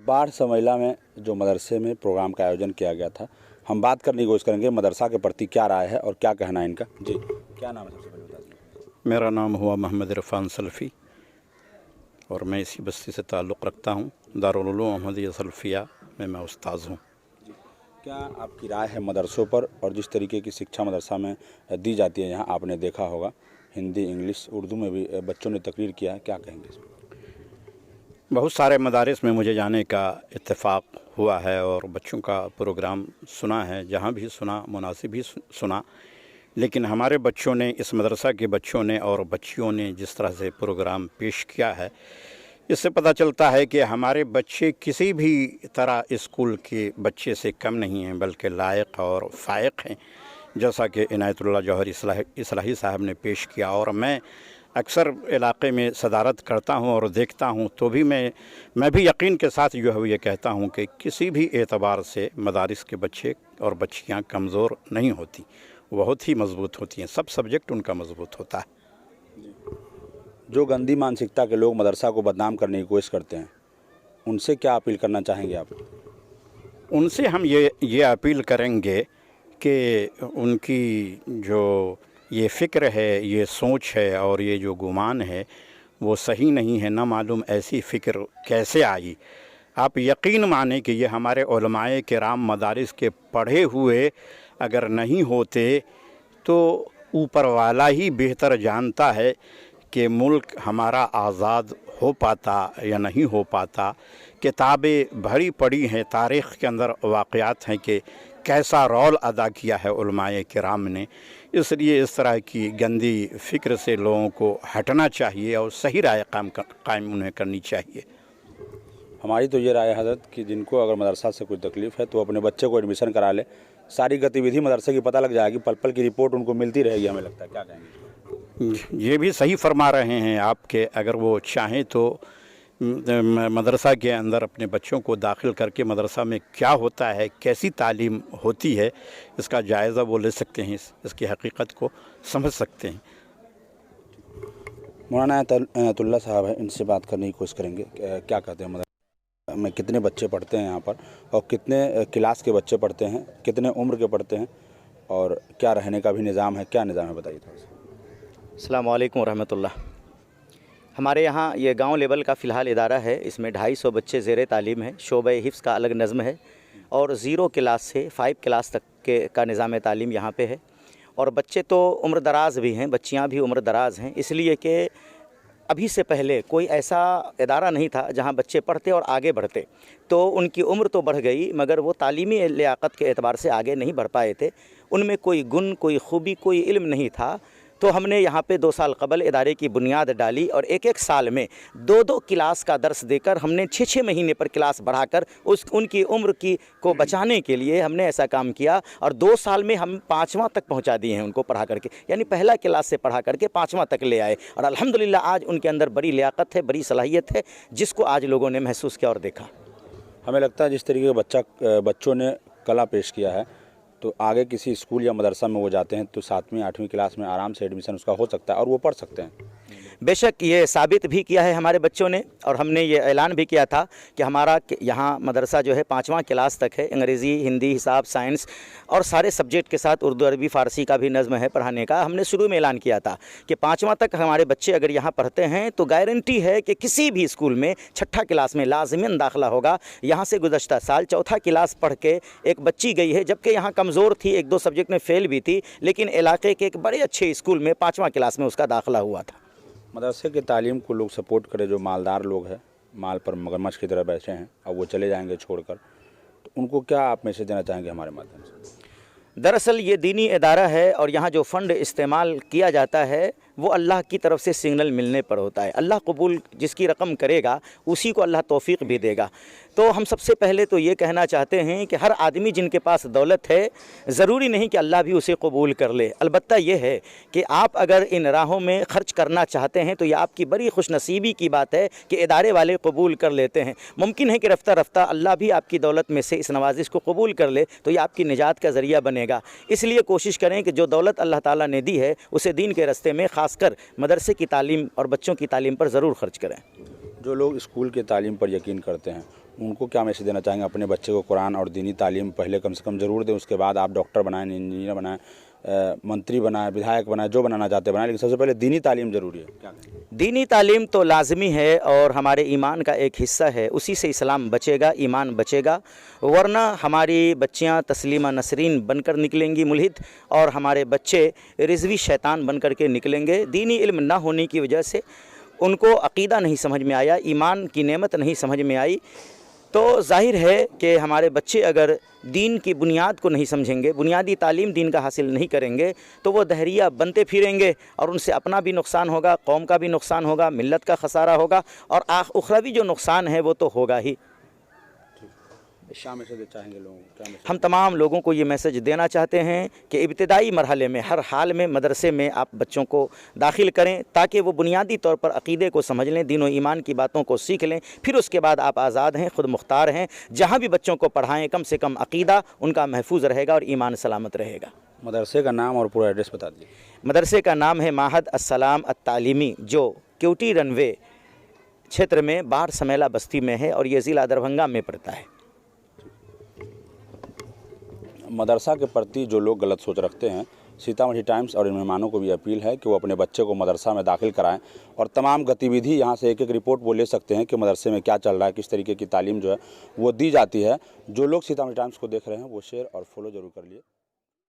बाढ़ सम्मेलन में जो मदरसे में प्रोग्राम का आयोजन किया गया था, हम बात करने की कोशिश करेंगे मदरसा के प्रति क्या राय है और क्या कहना है इनका। जी, क्या नाम है सबसे पहले बता दीजिए। मेरा नाम हुआ मोहम्मद इरफान सल्फ़ी और मैं इसी बस्ती से ताल्लुक़ रखता हूँ। दारुल उलूम अहमदिया सल्फ़िया में मैं उस्ताद हूँ। क्या आपकी राय है मदरसों पर और जिस तरीके की शिक्षा मदरसा में दी जाती है, यहाँ आपने देखा होगा हिंदी, इंग्लिश, उर्दू में भी बच्चों ने तकरीर किया है, क्या कहेंगे इसमें? बहुत सारे मदारिस में मुझे जाने का इत्तेफाक हुआ है और बच्चों का प्रोग्राम सुना है, जहाँ भी सुना मुनासिब भी सुना। लेकिन हमारे बच्चों ने, इस मदरसा के बच्चों ने और बच्चियों ने जिस तरह से प्रोग्राम पेश किया है, इससे पता चलता है कि हमारे बच्चे किसी भी तरह स्कूल के बच्चे से कम नहीं हैं, बल्कि लायक और फायक हैं, जैसा कि इनायतुल्लाह जौहर इस्लाही साहब ने पेश किया। और मैं अक्सर इलाक़े में सदारत करता हूं और देखता हूं, तो भी मैं भी यकीन के साथ जो है ये कहता हूं कि किसी भी एतबार से मदारिस के बच्चे और बच्चियां कमज़ोर नहीं होती, बहुत ही मज़बूत होती हैं। सब सब्जेक्ट उनका मज़बूत होता है। जो गंदी मानसिकता के लोग मदरसा को बदनाम करने की कोशिश करते हैं, उनसे क्या अपील करना चाहेंगे आप? उनसे हम ये अपील करेंगे कि उनकी जो ये फ़िक्र है, ये सोच है और ये जो गुमान है वो सही नहीं है। ना मालूम ऐसी फ़िक्र कैसे आई। आप यकीन माने कि ये हमारे उलमाए किराम मदारिस के पढ़े हुए अगर नहीं होते तो ऊपर वाला ही बेहतर जानता है कि मुल्क हमारा आज़ाद हो पाता या नहीं हो पाता। किताबें भरी पड़ी हैं, तारीख़ के अंदर वाक़यात हैं कि कैसा रोल अदा किया है उलमाए किराम ने। इसलिए इस तरह की गंदी फ़िक्र से लोगों को हटना चाहिए और सही राय कायम उन्हें करनी चाहिए। हमारी तो ये राय है हज़रत कि जिनको अगर मदरसा से कोई तकलीफ़ है तो अपने बच्चे को एडमिशन करा ले। सारी गतिविधि मदरसे की पता लग जाएगी, पल पल की रिपोर्ट उनको मिलती रहेगी, हमें लगता है। क्या कहेंगे? ये भी सही फरमा रहे हैं आपके, अगर वो चाहें तो मदरसा के अंदर अपने बच्चों को दाखिल करके मदरसा में क्या होता है, कैसी तालीम होती है, इसका जायज़ा वो ले सकते हैं, इसकी हकीकत को समझ सकते हैं। मौलाना इनायतुल्लाह साहब है, इनसे बात करने की कोशिश करेंगे। क्या कहते हैं मदरसा में कितने बच्चे पढ़ते हैं यहाँ पर और कितने क्लास के बच्चे पढ़ते हैं, कितने उम्र के पढ़ते हैं और क्या रहने का भी निज़ाम है, क्या निज़ाम है, बताइए थोड़ा सा। अस्सलामु अलैकुम रहमतुल्लाह। हमारे यहाँ ये गांव लेवल का फ़िलहाल इदारा है। इसमें 250 बच्चे ज़ेर तालीम है। शोबे हिफ्ज़ का अलग नज़्म है और 0 क्लास से 5 क्लास तक का निज़ाम तालीम यहाँ पे है। और बच्चे तो उम्र दराज भी हैं, बच्चियाँ भी उम्र दराज हैं, इसलिए कि अभी से पहले कोई ऐसा इदारा नहीं था जहाँ बच्चे पढ़ते और आगे बढ़ते। तो उनकी उम्र तो बढ़ गई मगर वो तालीमी लियाकत के एतबार से आगे नहीं बढ़ पाए थे। उनमें कोई गुण, कोई खूबी, कोई इल्म नहीं था। तो हमने यहाँ पे 2 साल कबल इदारे की बुनियाद डाली और एक साल में 2 क्लास का दर्स देकर हमने 6 महीने पर क्लास बढ़ाकर उनकी उम्र को बचाने के लिए हमने ऐसा काम किया। और 2 साल में हम 5वां तक पहुँचा दिए हैं उनको पढ़ा करके, यानी पहला क्लास से पढ़ा करके 5वां तक ले आए। और अल्हम्दुलिल्लाह आज उनके अंदर बड़ी लियाकत है, बड़ी सलाहियत है, जिसको आज लोगों ने महसूस किया और देखा। हमें लगता है जिस तरीके का बच्चों ने कला पेश किया है तो आगे किसी स्कूल या मदरसा में वो जाते हैं तो 7वीं 8वीं क्लास में आराम से एडमिशन उसका हो सकता है और वो पढ़ सकते हैं। बेशक ये साबित भी किया है हमारे बच्चों ने और हमने ये ऐलान भी किया था कि हमारा यहाँ मदरसा जो है 5वां क्लास तक है। अंग्रेज़ी, हिंदी, हिसाब, साइंस और सारे सब्जेक्ट के साथ उर्दू, अरबी, फ़ारसी का भी नज़्म है पढ़ाने का। हमने शुरू में ऐलान किया था कि 5वां तक हमारे बच्चे अगर यहाँ पढ़ते हैं तो गारंटी है कि किसी भी स्कूल में 6ठा क्लास में लाज़िमन दाखिला होगा। यहाँ से गुज़श्ता साल 4था क्लास पढ़ के एक बच्ची गई है, जबकि यहाँ कमज़ोर थी, 1-2 सब्जेक्ट में फ़ेल भी थी, लेकिन इलाके के एक बड़े अच्छे स्कूल में 5वां क्लास में उसका दाखिला हुआ था। मदरसे की तालीम को लोग सपोर्ट करें, जो मालदार लोग हैं, माल पर मगरमच्छ की तरह बैठे हैं और वो चले जाएंगे छोड़कर, तो उनको क्या आप मैसेज देना चाहेंगे हमारे माध्यम से? दरअसल ये दीनी इदारा है और यहाँ जो फ़ंड इस्तेमाल किया जाता है वो अल्लाह की तरफ से सिग्नल मिलने पर होता है। अल्लाह कबूल जिसकी रकम करेगा उसी को अल्लाह तौफीक भी देगा। तो हम सबसे पहले तो ये कहना चाहते हैं कि हर आदमी जिनके पास दौलत है, ज़रूरी नहीं कि अल्लाह भी उसे कबूल कर ले। अलबत्ता ये है कि आप अगर इन राहों में ख़र्च करना चाहते हैं तो ये आपकी बड़ी खुशनसीबी की बात है कि इदारे वाले कबूल कर लेते हैं। मुमकिन है कि रफ्ता रफ्ता अल्लाह भी आपकी दौलत में से इस नवाजिश को कबूल कर ले तो ये आपकी निजात का ज़रिया बनेगा। इसलिए कोशिश करें कि जो दौलत अल्लाह ताला ने दी है उसे दीन के रास्ते में, ख़ासकर मदरसे की तालीम और बच्चों की तालीम पर ज़रूर ख़र्च करें। जो लोग स्कूल के तालीम पर यकीन करते हैं उनको क्या मैसेज देना चाहेंगे? अपने बच्चे को कुरान और दीनी तालीम पहले कम से कम ज़रूर दें, उसके बाद आप डॉक्टर बनाएं, इंजीनियर बनाएं, मंत्री बनाएं, विधायक बनाएं, जो बनाना चाहते बनाएं, लेकिन सबसे पहले दीनी तालीम ज़रूरी है। क्या कहें? दीनी तालीम तो लाजमी है और हमारे ईमान का एक हिस्सा है, उसी से इस्लाम बचेगा, ईमान बचेगा। वरना हमारी बच्चियां तस्लीमा नसरीन बनकर निकलेंगी मुल्हिद, और हमारे बच्चे रिजवी शैतान बनकर के निकलेंगे। दीनी इल्म ना होने की वजह से उनको अक़ीदा नहीं समझ में आया, ईमान की नेमत नहीं समझ में आई। तो जाहिर है कि हमारे बच्चे अगर दीन की बुनियाद को नहीं समझेंगे, बुनियादी तालीम दीन का हासिल नहीं करेंगे, तो वो दहरिया बनते फिरेंगे और उनसे अपना भी नुकसान होगा, कौम का भी नुकसान होगा, मिल्लत का खसारा होगा, और उखरवी जो नुकसान है वो तो होगा ही। क्या मैसेज चाहेंगे लोगों को? क्या मैसेज? हम तमाम लोगों को ये मैसेज देना चाहते हैं कि इब्तिदाई मरहले में हर हाल में मदरसे में आप बच्चों को दाखिल करें, ताकि वो बुनियादी तौर पर अक़ीदे को समझ लें, दीन और ईमान की बातों को सीख लें। फिर उसके बाद आप आज़ाद हैं, ख़ुद मुख्तार हैं, जहाँ भी बच्चों को पढ़ाएँ कम से कम अक़ीदा उनका महफूज रहेगा और ईमान सलामत रहेगा। मदरसे का नाम और पूरा एड्रेस बता दीजिए। मदरसे का नाम है माहद अस्सलाम अत्तालीमी, जो क्यूटी रनवे क्षेत्र में बाढ़ समेला बस्ती में है और ये ज़िला दरभंगा में पड़ता है। मदरसा के प्रति जो लोग गलत सोच रखते हैं, सीतामढ़ी टाइम्स और इन मेहमानों को भी अपील है कि वो अपने बच्चे को मदरसा में दाखिल कराएं और तमाम गतिविधि यहाँ से एक एक रिपोर्ट वो ले सकते हैं कि मदरसे में क्या चल रहा है, किस तरीके की तालीम जो है वो दी जाती है। जो लोग सीतामढ़ी टाइम्स को देख रहे हैं वो शेयर और फॉलो जरूर कर लिए।